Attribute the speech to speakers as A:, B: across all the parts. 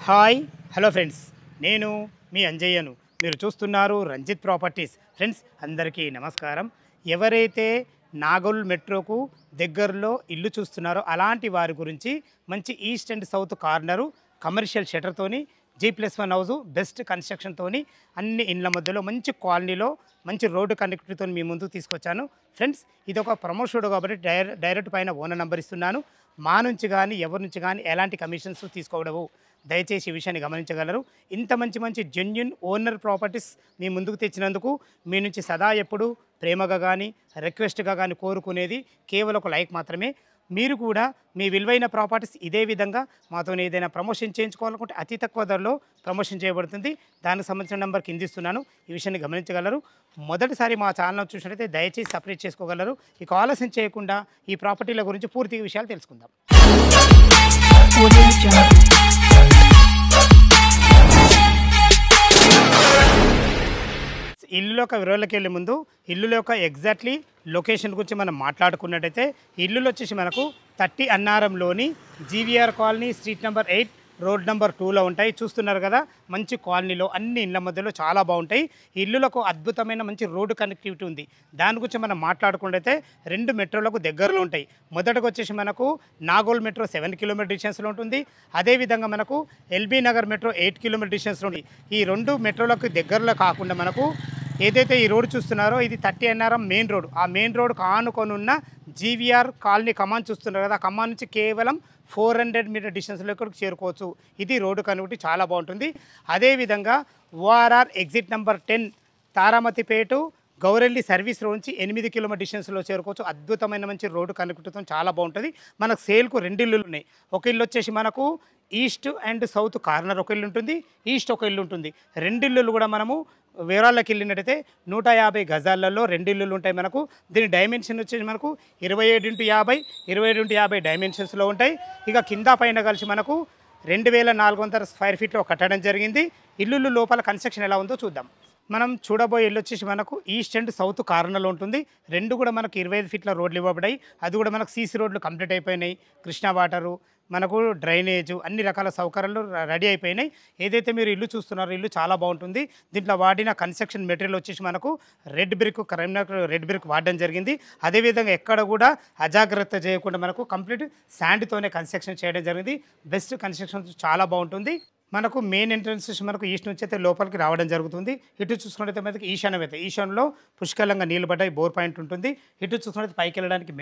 A: Hi hello friends, నేను మీ అంజయ్యను. మీరు చూస్తున్నారు రంజిత్ ప్రాపర్టీస్. ఫ్రెండ్స్ అందరికీ నమస్కారం. ఎవరైతే నాగోల్ మెట్రోకు దగ్గరలో ఇల్లు చూస్తున్నారో అలాంటి వారి గురించి మంచి east and south corner commercial షటర్తోని G+1 హౌజు బెస్ట్ కన్స్ట్రక్షన్తోని అన్ని ఇండ్ల మధ్యలో మంచి కాలనీలో మంచి రోడ్డు కనెక్టివిటీతో మీ ముందుకు తీసుకొచ్చాను. ఫ్రెండ్స్ ఇది ఒక ప్రమోషన్ కాబట్టి డైరెక్ట్ పైన ఓనర్ నెంబర్ ఇస్తున్నాను. మా నుంచి కానీ ఎవరి నుంచి కానీ ఎలాంటి కమిషన్స్ తీసుకోవడవు. దయచేసి ఈ విషయాన్ని గమనించగలరు. ఇంత మంచి మంచి జెన్యున్ ఓనర్ ప్రాపర్టీస్ మీ ముందుకు తెచ్చినందుకు మీ నుంచి సదా ఎప్పుడు ప్రేమగా కానీ రిక్వెస్ట్గా కానీ కోరుకునేది కేవలం ఒక లైక్ మాత్రమే. మీరు కూడా మీ విలువైన ప్రాపర్టీస్ ఇదే విధంగా మాతో ఏదైనా ప్రమోషన్ చేయించుకోవాలనుకుంటే అతి తక్కువ ధరలో ప్రమోషన్ చేయబడుతుంది. దానికి సంబంధించిన నెంబర్ కింద ఇస్తున్నాను. ఈ విషయాన్ని గమనించగలరు. మొదటిసారి మా ఛానల్ చూసినట్లయితే దయచేసి సపరేట్ చేసుకోగలరు. ఇక ఆలస్యం చేయకుండా ఈ ప్రాపర్టీల గురించి పూర్తి విషయాలు తెలుసుకుందాం. ఇల్లు యొక్క వివరాలకి వెళ్ళే ముందు ఇల్లు యొక్క ఎగ్జాక్ట్లీ లొకేషన్ గురించి మనం మాట్లాడుకున్నట్టయితే ఇల్లులు వచ్చేసి మనకు 30 అన్నారంలోని GVR colony street number 8 road number 2లో ఉంటాయి. చూస్తున్నారు కదా, మంచి కాలనీలో అన్ని ఇళ్ళ మధ్యలో చాలా బాగుంటాయి. ఇల్లులకు అద్భుతమైన మంచి రోడ్డు కనెక్టివిటీ ఉంది. దాని గురించి మనం మాట్లాడుకుంటే 2 మెట్రోలకు దగ్గరలో ఉంటాయి. మొదటగా వచ్చేసి మనకు నాగోల్ మెట్రో 7 కిలోమీటర్ డిస్టెన్స్లో ఉంటుంది. అదేవిధంగా మనకు ఎల్బీ నగర్ మెట్రో 8 కిలోమీటర్ డిస్టెన్స్లో ఉంది. ఈ 2 మెట్రోలకు దగ్గరలో కాకుండా మనకు ఏదైతే ఈ రోడ్డు చూస్తున్నారో ఇది 30 అన్నారం మెయిన్ రోడ్. ఆ మెయిన్ రోడ్కు ఆనుకొని ఉన్న జీవీఆర్ కాలనీ కమాన్ చూస్తున్నారు కదా, ఆ కమాన్ నుంచి కేవలం 400 మీటర్ డిస్టెన్స్లో ఇక్కడికి చేరుకోవచ్చు. ఇది రోడ్డు కనెక్టివిటీ చాలా బాగుంటుంది. అదేవిధంగా ORR exit number 10 Taramatipet Gowrelli service road నుంచి 8 కిలోమీటర్ డిస్టెన్స్లో చేరుకోవచ్చు. అద్భుతమైన మంచి రోడ్డు కనెక్టివిటీతో చాలా బాగుంటుంది. మనకు సేల్కు 2 ఇల్లులు ఉన్నాయి. ఒక ఇల్లు వచ్చేసి మనకు ఈస్ట్ అండ్ సౌత్ కార్నర్ ఒక ఇల్లు ఉంటుంది, ఈస్ట్ ఒక ఇల్లు ఉంటుంది. 2 ఇల్లులు కూడా మనము వివరాల్లోకి వెళ్ళినట్టయితే 150 గజాలలో 2 ఇల్లులు ఉంటాయి. మనకు దీని డైమెన్షన్ వచ్చేసి మనకు 27x50 27x50 డైమెన్షన్స్లో ఉంటాయి. ఇక కింద పైన కలిసి మనకు 2400 స్క్వేర్ ఫీట్లో కట్టడం జరిగింది. ఇల్లు లోపల కన్స్ట్రక్షన్ ఎలా ఉందో చూద్దాం. మనం చూడబోయే ఇల్లు వచ్చేసి మనకు ఈస్ట్ అండ్ సౌత్ కార్నర్లో ఉంటుంది. 2 కూడా మనకు 25 ఫీట్ల రోడ్లు ఇవ్వబడ్డాయి. అది కూడా మనకు సీసీ రోడ్లు కంప్లీట్ అయిపోయినాయి. కృష్ణా వాటరు, మనకు డ్రైనేజు, అన్ని రకాల సౌకర్యాలు రెడీ అయిపోయినాయి. ఏదైతే మీరు ఇల్లు చూస్తున్నారో ఇల్లు చాలా బాగుంటుంది. దీంట్లో వాడిన కన్స్ట్రక్షన్ మెటీరియల్ వచ్చేసి మనకు red brick, Karimnagar red brick వాడడం జరిగింది. అదేవిధంగా ఎక్కడ కూడా అజాగ్రత్త చేయకుండా మనకు కంప్లీట్ శాండ్తోనే కన్స్ట్రక్షన్ చేయడం జరిగింది. బెస్ట్ కన్స్ట్రక్షన్ చాలా బాగుంటుంది. మనకు మెయిన్ ఎంట్రన్స్ మనకు ఈస్ట్ నుంచి అయితే లోపలికి రావడం జరుగుతుంది. ఇటు చూసుకున్నట్లయితే మనకి ఈశాన్యం అయితే ఈశాన్యంలో పుష్కలంగా నీళ్ళు పడ్డాయి, బోర్ పాయింట్ ఉంటుంది. ఇటు చూసుకున్నట్లయితే పైకి వెళ్ళడానికి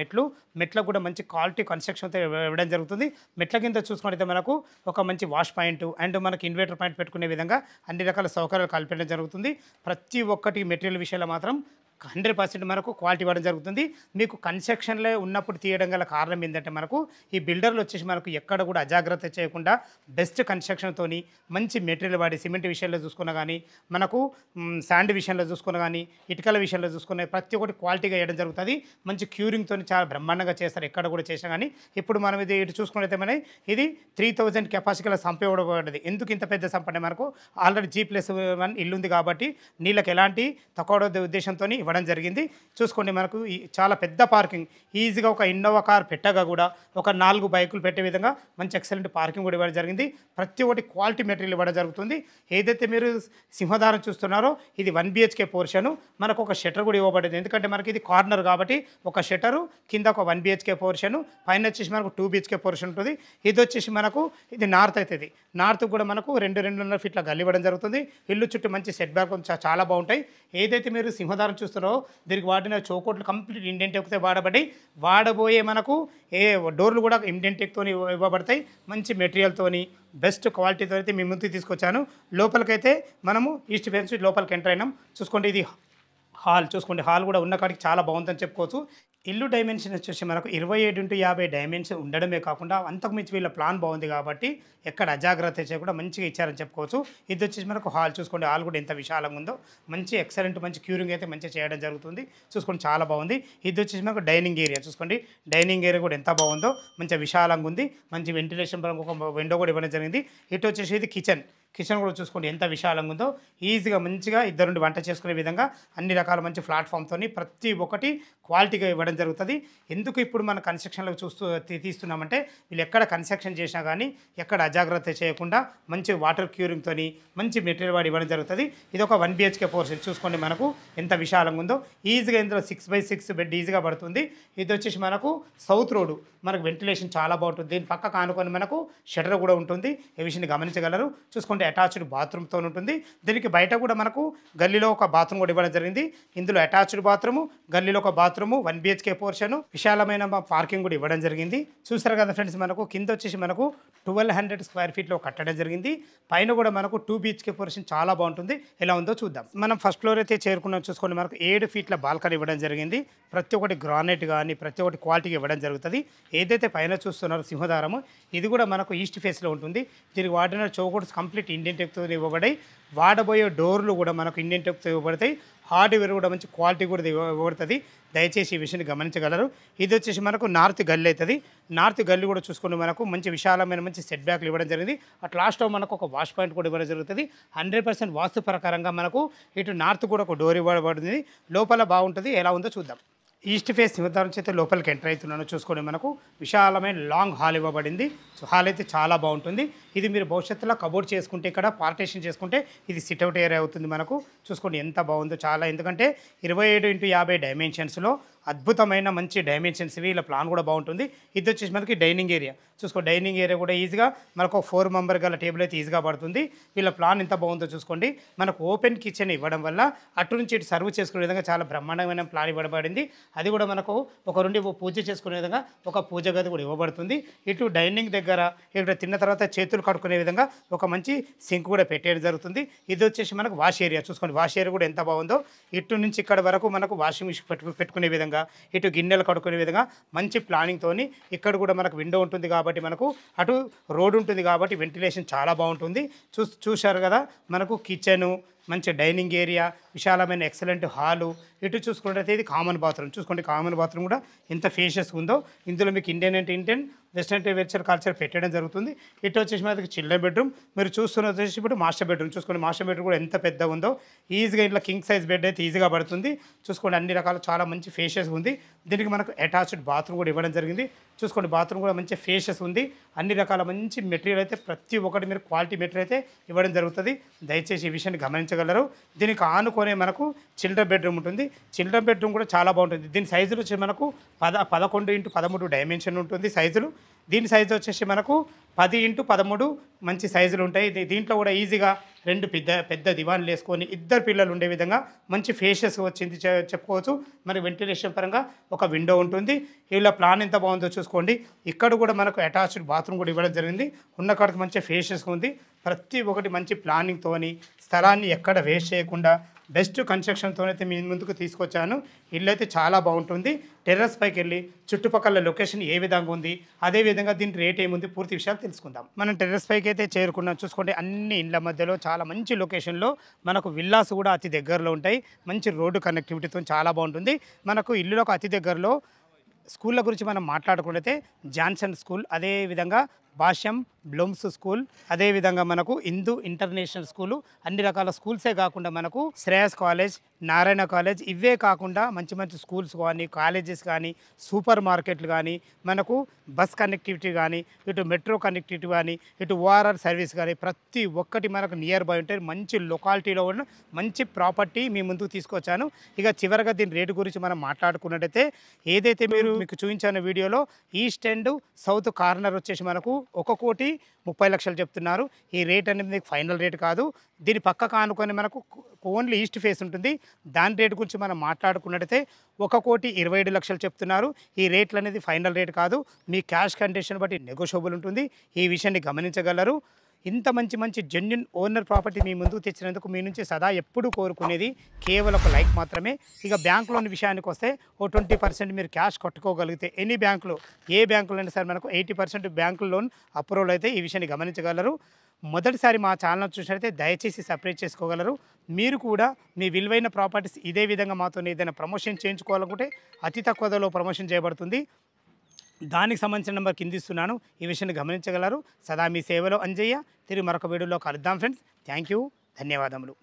A: మెట్లకు కూడా మంచి క్వాలిటీ కన్స్ట్రక్షన్తో ఇవ్వడం జరుగుతుంది. మెట్ల కింద చూసుకున్నట్లయితే మనకు ఒక మంచి వాష్ పాయింట్ అండ్ మనకి ఇన్వర్టర్ పాయింట్ పెట్టుకునే విధంగా అన్ని రకాల సౌకర్యాలు కల్పించడం జరుగుతుంది. ప్రతి ఒక్కటి మెటీరియల్ విషయంలో మాత్రం 100% మనకు క్వాలిటీ ఇవ్వడం జరుగుతుంది. మీకు కన్స్ట్రక్షన్లో ఉన్నప్పుడు తీయడం గల కారణం ఏంటంటే మనకు ఈ బిల్డర్లు వచ్చేసి మనకు ఎక్కడ కూడా అజాగ్రత్త చేయకుండా బెస్ట్ కన్స్ట్రక్షన్తోని మంచి మెటీరియల్ వాడి సిమెంట్ విషయంలో చూసుకున్నా కానీ, మనకు శాండ్ విషయంలో చూసుకున్నా కానీ, ఇటుకల విషయంలో చూసుకున్న ప్రతి ఒక్కటి క్వాలిటీగా వేయడం జరుగుతుంది. మంచి క్యూరింగ్తో చాలా బ్రహ్మాండంగా చేస్తారు ఎక్కడ కూడా చేసినా కానీ. ఇప్పుడు మనం ఇది ఇటు చూసుకున్నట్లయితే మన ఇది 3000 కెపాసిటీల సంప ఇవ్వబడ్డది. ఎందుకు ఇంత పెద్ద సంప అంటే మనకు ఆల్రెడీ G+1 ఇల్లు ఉంది కాబట్టి నీళ్ళకి ఎలాంటి తక్కువ ఉద్దేశంతో ఇవ్వడం జరిగింది. చూసుకోండి, మనకు చాలా పెద్ద పార్కింగ్, ఈజీగా ఒక ఇన్నోవా కార్ పెట్టగా కూడా ఒక 4 బైకులు పెట్టే విధంగా మంచి ఎక్సలెంట్ పార్కింగ్ కూడా ఇవ్వడం జరిగింది. ప్రతి ఒక్కటి క్వాలిటీ మెటీరియల్ ఇవ్వడం జరుగుతుంది. ఏదైతే మీరు సింహదారం చూస్తున్నారో ఇది 1 BHK పోర్షను. మనకు ఒక షట్టర్ కూడా ఇవ్వబడింది. ఎందుకంటే మనకి ఇది కార్నర్ కాబట్టి ఒక షట్టరు, కింద ఒక 1 BHK పోర్షను, పైన వచ్చేసి మనకు 2 BHK పోర్షన్ ఉంటుంది. ఇది వచ్చేసి మనకు ఇది నార్త్ అవుతుంది. నార్త్ కూడా మనకు 2.5 ఫీట్ల గల్లి ఇవ్వడం జరుగుతుంది. ఇల్లు చుట్టూ మంచి సెట్ బ్యాక్ చాలా బాగుంటాయి. ఏదైతే మీరు సింహదారం చూస్తున్నారో దీనికి వాడిన చౌకోట్లు కంప్లీట్ ఇండియన్ టెక్తో వాడబడి, వాడబోయే మనకు డోర్లు కూడా ఇండియన్ టెక్తో ఇవ్వబడతాయి. మంచి మెటీరియల్తోని బెస్ట్ క్వాలిటీతో అయితే మీ ముందుకు తీసుకొచ్చాను. లోపలికైతే మనము ఈస్ట్ ఫేస్ లోపలికి ఎంటర్ అయినాం. చూసుకోండి, ఇది హాల్. చూసుకోండి, హాల్ కూడా ఉన్న కాడికి చాలా బాగుందని చెప్పుకోవచ్చు. ఇల్లు డైమెన్షన్ వచ్చేసి మనకు 27x50 డైమెన్షన్ ఉండడమే కాకుండా అంతకు మించి వీళ్ళ ప్లాన్ బాగుంది కాబట్టి ఎక్కడ అజాగ్రత్త చేయకుండా మంచిగా ఇచ్చారని చెప్పుకోవచ్చు. ఇది వచ్చేసి మనకు హాల్. చూసుకోండి, హాల్ కూడా ఎంత విశాలంగా ఉందో. మంచి ఎక్సలెంట్ మంచి క్యూరింగ్ అయితే మంచిగా చేయడం జరుగుతుంది. చూసుకోండి, చాలా బాగుంది. ఇది వచ్చేసి మనకు డైనింగ్ ఏరియా. చూసుకోండి, డైనింగ్ ఏరియా కూడా ఎంత బాగుందో, మంచిగా విశాలంగా ఉంది. మంచి వెంటిలేషన్ ఒక విండో కూడా ఇవ్వడం జరిగింది. ఇటు వచ్చేసి ఇది కిచెన్. కిచెన్ కూడా చూసుకోండి ఎంత విశాలంగా ఉందో. ఈజీగా మంచిగా ఇద్దరుండి వంట చేసుకునే విధంగా అన్ని రకాల మంచి ప్లాట్ఫామ్తోని ప్రతి ఒక్కటి క్వాలిటీగా ఇవ్వడం జరుగుతుంది. ఎందుకు ఇప్పుడు మన కన్స్ట్రక్షన్లో తీస్తున్నామంటే వీళ్ళు ఎక్కడ కన్స్ట్రక్షన్ చేసినా కానీ ఎక్కడ అజాగ్రత్త చేయకుండా మంచి వాటర్ క్యూరింగ్తోని మంచి మెటీరియల్ వాడి ఇవ్వడం జరుగుతుంది. ఇది ఒక 1 BHK పోర్షన్ చూసుకోండి మనకు ఎంత విశాలంగా ఉందో. ఈజీగా ఇందులో 6x6 బెడ్ ఈజీగా పడుతుంది. ఇది వచ్చేసి మనకు సౌత్ రోడ్, మనకు వెంటిలేషన్ చాలా బాగుంటుంది. దీని పక్క కానుకొని మనకు షటర్ కూడా ఉంటుంది. ఈ విషయాన్ని గమనించగలరు. చూసుకుంటే అటాచ్డ్ బాత్రూమ్తో ఉంటుంది. దీనికి బయట కూడా మనకు గల్లీలో ఒక బాత్రూమ్ కూడా ఇవ్వడం జరిగింది. ఇందులో అటాచ్డ్ బాత్రూము, గల్లీలో ఒక బాత్రూము, 1 BHK పోర్షన్, విశాలమైన పార్కింగ్ కూడా ఇవ్వడం జరిగింది. చూసారు కదా ఫ్రెండ్స్, మనకు కింద వచ్చేసి మనకు 1200 స్క్వేర్ ఫీట్లో కట్టడం జరిగింది. పైన కూడా మనకు 2 BHK పోర్షన్ చాలా బాగుంటుంది. ఎలా ఉందో చూద్దాం. మనం ఫస్ట్ ఫ్లోర్ అయితే చేరుకున్నాం. చూసుకోండి మనకు 7 ఫీట్ల బాల్కనీ ఇవ్వడం జరిగింది. ప్రతి ఒక్కటి గ్రానైట్ కానీ ప్రతి ఒక్కటి క్వాలిటీగా ఇవ్వడం జరుగుతుంది. ఏదైతే పైన చూస్తున్నారో సింహదారము, ఇది కూడా మనకు ఈస్ట్ ఫేస్లో ఉంటుంది. దీనికి వాడిన చౌకోట్స్ కంప్లీట్ ఇండియన్ టెక్తో ఇవ్వబడి, వాడబోయే డోర్లు కూడా మనకు ఇండియన్ టెక్తో ఇవ్వబడతాయి. హార్డ్వేర్ కూడా మంచి క్వాలిటీ కూడా ఇవ్వబడుతుంది. దయచేసి ఈ విషయాన్ని గమనించగలరు. ఇది వచ్చేసి మనకు నార్త్ గల్లీ అవుతుంది. నార్త్ గల్లీ కూడా చూసుకుని మనకు మంచి విశాలమైన మంచి సెట్ బ్యాక్లు ఇవ్వడం జరిగింది. అట్ లాస్ట్లో మనకు ఒక వాష్ పాయింట్ కూడా ఇవ్వడం జరుగుతుంది. 100% వాస్తు ప్రకారంగా మనకు ఇటు నార్త్ కూడా ఒక డోర్ ఇవ్వబడుతుంది. లోపల బాగుంటుంది. ఎలా ఉందో చూద్దాం. ఈస్ట్ ఫేస్ సింహద్వారం నుంచి అయితే లోపలికి ఎంటర్ అవుతున్నాను. చూసుకోండి మనకు విశాలమైన లాంగ్ హాల్ ఇవ్వబడింది. సో హాల్ అయితే చాలా బాగుంటుంది. ఇది మీరు భవిష్యత్తులో కబోర్డ్ చేసుకుంటే, ఇక్కడ పార్టీషన్ చేసుకుంటే ఇది సిట్అవుట్ ఏరియా అవుతుంది. మనకు చూసుకోండి ఎంత బాగుందో చాలా. ఎందుకంటే 27x50 డైమెన్షన్స్లో అద్భుతమైన మంచి డైమెన్షన్స్ ఇవి. ఇలా ప్లాన్ కూడా బాగుంటుంది. ఇది వచ్చేసి మనకి డైనింగ్ ఏరియా. చూసుకో డైనింగ్ ఏరియా కూడా ఈజీగా మనకు 4 మెంబర్ గల టేబుల్ అయితే ఈజీగా పడుతుంది. వీళ్ళ ప్లాన్ ఎంత బాగుందో చూసుకోండి. మనకు ఓపెన్ కిచెన్ ఇవ్వడం వల్ల అటు నుంచి ఇటు సర్వ్ చేసుకునే విధంగా చాలా బ్రహ్మాండమైన ప్లాన్ ఇవ్వబడింది. అది కూడా మనకు ఒక నుండి పూజ చేసుకునే విధంగా ఒక పూజ గది కూడా ఇవ్వబడుతుంది. ఇటు డైనింగ్ దగ్గర ఇక్కడ తిన్న తర్వాత చేతులు కడుక్కునే విధంగా ఒక మంచి సింక్ కూడా పెట్టేయడం జరుగుతుంది. ఇది వచ్చేసి మనకు వాష్ ఏరియా. చూసుకోండి వాష్ ఏరియా కూడా ఎంత బాగుందో. ఇటు నుంచి ఇక్కడ వరకు మనకు వాషింగ్ మిషన్ పెట్టుకునే విధంగా, ఇటు గిన్నెలు కడుక్కునే విధంగా మంచి ప్లానింగ్తోని ఇక్కడ కూడా మనకు విండో ఉంటుంది కాబట్టి మనకు అటు రోడ్ ఉంటుంది కాబట్టి వెంటిలేషన్ చాలా బాగుంటుంది. చూశారు కదా మనకు కిచెను, మంచి డైనింగ్ ఏరియా, విశాలమైన ఎక్సలెంట్ హాలు. ఇటు చూసుకున్నట్లయితే ఇది కామన్ బాత్రూమ్. చూసుకోండి కామన్ బాత్రూమ్ కూడా ఎంత ఫేషియస్ ఉందో. ఇందులో మీకు ఇండియన్ అంటే ఇండియన్, వెస్టర్న్ అంటే వెస్టర్న్ కల్చర్ పెట్టడం జరుగుతుంది. ఇటు వచ్చేసి మనకి చిల్డ్రన్ బెడ్రూమ్. మీరు చూస్తున్న వచ్చేసి ఇప్పుడు మాస్టర్ బెడ్రూమ్. చూసుకోండి మాస్టర్ బెడ్రూమ్ కూడా ఎంత పెద్ద ఉందో. ఈజీగా ఇంట్లో కింగ్ సైజ్ బెడ్ అయితే ఈజీగా పడుతుంది. చూసుకోండి అన్ని రకాల చాలా మంచి ఫేషియస్ ఉంది. దీనికి మనకు అటాచ్డ్ బాత్రూమ్ కూడా ఇవ్వడం జరిగింది. చూసుకోండి బాత్రూమ్ కూడా మంచి ఫేషియస్ ఉంది. అన్ని రకాల మంచి మెటీరియల్ అయితే ప్రతి ఒక్కటి మీరు క్వాలిటీ మెటీరియల్ అయితే ఇవ్వడం జరుగుతుంది. దయచేసి ఈ విషయాన్ని గమనించగలరు. దీనికి ఆనుకొనే మనకు చిల్డ్రన్ బెడ్రూమ్ ఉంటుంది. చిల్డ్రన్ బెడ్రూమ్ కూడా చాలా బాగుంటుంది. దీని సైజులు వచ్చి మనకు 11x13 డైమెన్షన్ ఉంటుంది సైజులు. దీని సైజు వచ్చేసి మనకు 10x13 మంచి సైజులు ఉంటాయి. దీంట్లో కూడా ఈజీగా 2 పెద్ద దివాన్లు వేసుకొని 2 పిల్లలు ఉండే విధంగా మంచి ఫేషియస్ వచ్చింది చెప్పుకోవచ్చు. మరి వెంటిలేషన్ పరంగా ఒక విండో ఉంటుంది. ఇలా ప్లాన్ ఎంత బాగుందో చూసుకోండి. ఇక్కడ కూడా మనకు అటాచ్డ్ బాత్రూమ్ కూడా ఇవ్వడం జరిగింది. ఉన్న కాడికి మంచి ఫేషియస్ ఉంది. ప్రతి ఒక్కటి మంచి ప్లానింగ్తోని స్థలాన్ని ఎక్కడ వేస్ట్ చేయకుండా బెస్ట్ కన్స్ట్రక్షన్తో అయితే మీ ముందుకు తీసుకొచ్చాను. ఇల్లు అయితే చాలా బాగుంటుంది. టెర్రస్ పైకి వెళ్ళి చుట్టుపక్కల లొకేషన్ ఏ విధంగా ఉంది, అదేవిధంగా దీని రేట్ ఏముంది, పూర్తి విషయాలు తెలుసుకుందాం. మనం టెర్రస్ పైకి అయితే చేరుకున్నాం. చూసుకోండి అన్ని ఇండ్ల మధ్యలో చాలా మంచి లొకేషన్లో మనకు విల్లాస్ కూడా అతి దగ్గరలో ఉంటాయి. మంచి రోడ్డు కనెక్టివిటీతో చాలా బాగుంటుంది. మనకు ఇల్లులకు అతి దగ్గరలో స్కూళ్ళ గురించి మనం మాట్లాడుకుంటే జాన్సన్ స్కూల్, అదేవిధంగా భాష్యం బ్లూమ్స్ స్కూల్, అదేవిధంగా మనకు హిందూ ఇంటర్నేషనల్ స్కూలు, అన్ని రకాల స్కూల్సే కాకుండా మనకు శ్రేయస్ కాలేజ్, నారాయణ కాలేజ్, ఇవే కాకుండా మంచి మంచి స్కూల్స్ కానీ కాలేజెస్ కానీ సూపర్ మార్కెట్లు కానీ మనకు బస్ కనెక్టివిటీ కానీ ఇటు మెట్రో కనెక్టివిటీ కానీ ఇటు ఓఆర్ఆర్ సర్వీస్ కానీ ప్రతి ఒక్కటి మనకు నియర్ బై ఉంటాయి. మంచి లొకాలిటీలో ఉన్న మంచి ప్రాపర్టీ మీ ముందుకు తీసుకొచ్చాను. ఇక చివరిగా దీని రేటు గురించి మనం మాట్లాడుకున్నట్టయితే ఏదైతే మీకు చూపించిన వీడియోలో ఈస్ట్ అండ్ సౌత్ కార్నర్ వచ్చేసి మనకు 1,30,00,000 చెప్తున్నారు. ఈ రేట్ అనేది మీకు ఫైనల్ రేట్ కాదు. దీని పక్కకు ఆనుకొని మనకు ఓన్లీ ఈస్ట్ ఫేస్ ఉంటుంది. దాని రేటు గురించి మనం మాట్లాడుకున్నట్టయితే 1,27,00,000 చెప్తున్నారు. ఈ రేట్లు అనేది ఫైనల్ రేట్ కాదు. మీ క్యాష్ కండిషన్ బట్టి నెగోషియబుల్ ఉంటుంది. ఈ విషయాన్ని గమనించగలరు. ఇంత మంచి జెన్యూన్ ఓనర్ ప్రాపర్టీ మీ ముందుకు తెచ్చినందుకు మీ నుంచి సదా ఎప్పుడు కోరుకునేది కేవలం ఒక లైక్ మాత్రమే. ఇక బ్యాంక్ లోన్ విషయానికి వస్తే 20% మీరు క్యాష్ కట్టుకోగలిగితే ఎనీ బ్యాంకులో ఏ బ్యాంకులో అయినా సరే మనకు 80% బ్యాంకు లోన్ అప్రూవల్ అయితే ఈ విషయాన్ని గమనించగలరు. మొదటిసారి మా ఛానల్ చూసినట్లయితే దయచేసి సపరేట్ చేసుకోగలరు. మీరు కూడా మీ విలువైన ప్రాపర్టీస్ ఇదే విధంగా మాతో ఏదైనా ప్రమోషన్ చేయించుకోవాలనుకుంటే అతి తక్కువ ధరలో ప్రమోషన్ చేయబడుతుంది. దానికి సంబంధించిన నెంబర్ కింద ఇస్తున్నాను. ఈ విషయాన్ని గమనించగలరు. సదా మీ సేవలో అంజయ్య. తిరిగి మరొక వీడియోలో కలుద్దాం ఫ్రెండ్స్. Thank you. ధన్యవాదములు.